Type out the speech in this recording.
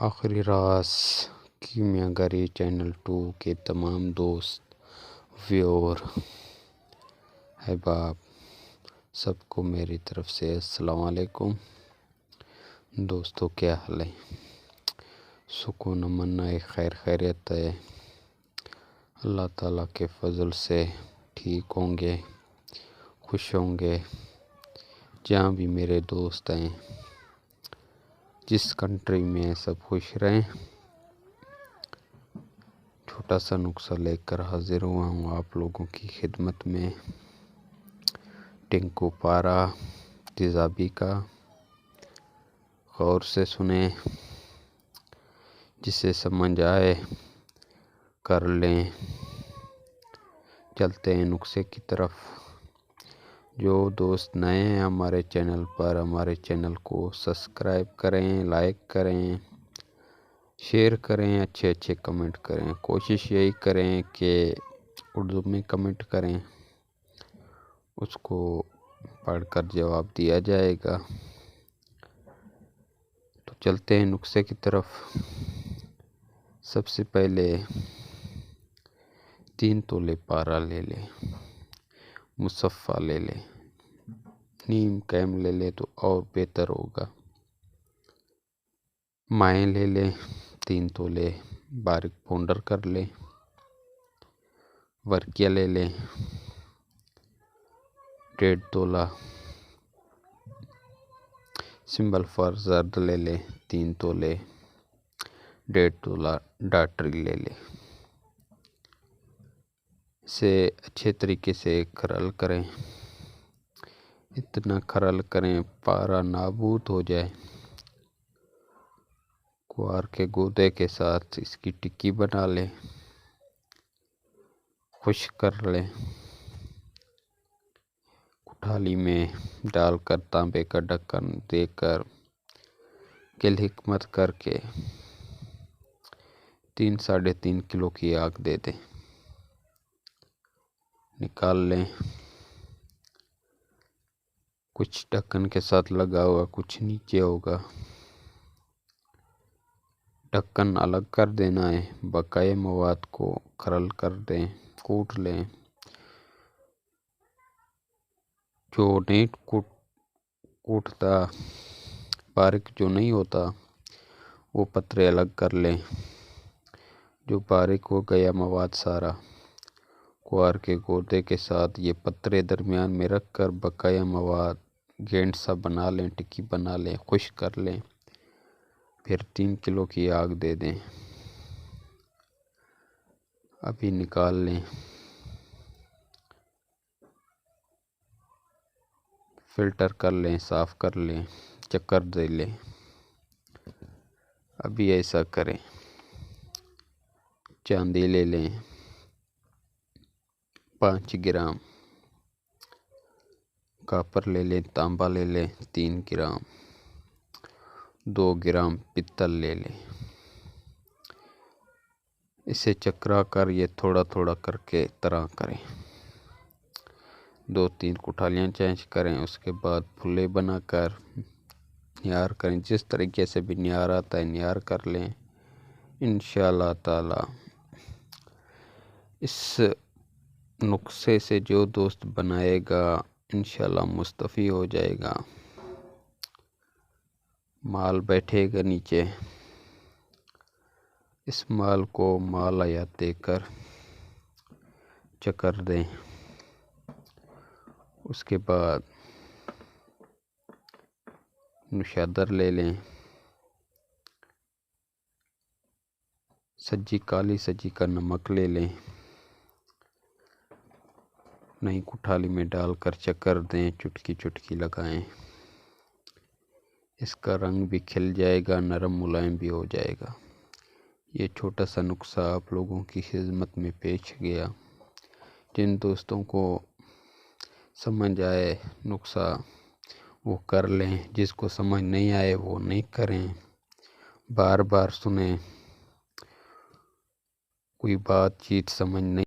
آخری راز کیمیاں گری چینل 2 کے تمام دوست ویور احباب سب کو میری طرف سے السلام علیکم۔ دوستو کیا حال ہے؟ سکون امن ہے، خیر خیریت ہے؟ اللہ تعالیٰ کے فضل سے ٹھیک ہوں گے، خوش ہوں گے۔ جہاں بھی میرے دوست ہیں، جس کنٹری میں سب خوش رہیں۔ چھوٹا سا نسخہ لے کر حاضر ہوا ہوں آپ لوگوں کی خدمت میں، ٹنکو پارا تیزابی کا۔ غور سے سنیں، جسے سمجھ آئے کر لیں۔ چلتے ہیں نسخے کی طرف۔ جو دوست نئے ہیں ہمارے چینل پر، ہمارے چینل کو سبسکرائب کریں، لائک کریں، شیئر کریں، اچھے اچھے کمنٹ کریں۔ کوشش یہی کریں کہ اردو میں کمنٹ کریں، اس کو پڑھ کر جواب دیا جائے گا۔ تو چلتے ہیں نسخے کی طرف۔ سب سے پہلے 3 تولے پارا لے لیں، مصفہ لے لیں، نیم کیم لے لیں تو اور بہتر ہوگا۔ مائع لے لیں 3 تولے، باریک پاؤڈر کر لیں۔ ورقیہ لے لیں 1.5 تولہ۔ سمبل فار زرد لے لیں 3 تولے، 1.5 تولہ ڈاٹری لے لیں۔ اسے اچھے طریقے سے کھرل کریں، اتنا کھرل کریں پارا نابود ہو جائے۔ کوار کے گودے کے ساتھ اس کی ٹکی بنا لیں، خشک کر لیں۔ کٹھالی میں ڈال کر تانبے کا ڈھکن دے کر کل حکمت کر کے 3-3.5 کلو کی آگ دے دیں۔ نکال لیں۔ کچھ ڈھکن کے ساتھ لگا ہوا، کچھ نیچے ہوگا۔ ڈھکن الگ کر دینا ہے، بقایا مواد کو کھرل کر دیں، کوٹ لیں۔ جو نہیں کوٹتا، باریک جو نہیں ہوتا، وہ پترے الگ کر لیں۔ جو باریک ہو گیا مواد سارا، کوار کے گودے کے ساتھ یہ پترے درمیان میں رکھ کر بقایا مواد گینٹ سا بنا لیں، ٹکی بنا لیں، خشک کر لیں۔ پھر 3 کلو کی آگ دے دیں۔ ابھی نکال لیں، فلٹر کر لیں، صاف کر لیں، چکر دے لیں۔ ابھی ایسا کریں۔ چاندی لے لیں 5 گرام، کاپر لے لیں، تانبا لے لیں 3 گرام، 2 گرام پتل لے لیں۔ اسے چکرا کر یہ تھوڑا تھوڑا کر کے طرح کریں۔ 2-3 کٹھالیاں چینج کریں۔ اس کے بعد پھلے بنا کر نیار کریں۔ جس طریقے سے بھی نیار آتا ہے نیار کر لیں۔ انشاءاللہ تعالی اس نسخے سے جو دوست بنائے گا انشاءاللہ مستفید ہو جائے گا۔ مال بیٹھے گا نیچے، اس مال کو مال حیات دے کر چکر دیں۔ اس کے بعد نشادر لے لیں، سجی کالی سجی کا نمک لے لیں، نئی کٹھالی میں ڈال کر چکر دیں، چٹکی چٹکی لگائیں۔ اس کا رنگ بھی کھل جائے گا، نرم ملائم بھی ہو جائے گا۔ یہ چھوٹا سا نسخہ آپ لوگوں کی خدمت میں پیش گیا۔ جن دوستوں کو سمجھ آئے نسخہ وہ کر لیں، جس کو سمجھ نہیں آئے وہ نہیں کریں۔ بار بار سنیں، کوئی بات چیت سمجھ نہیں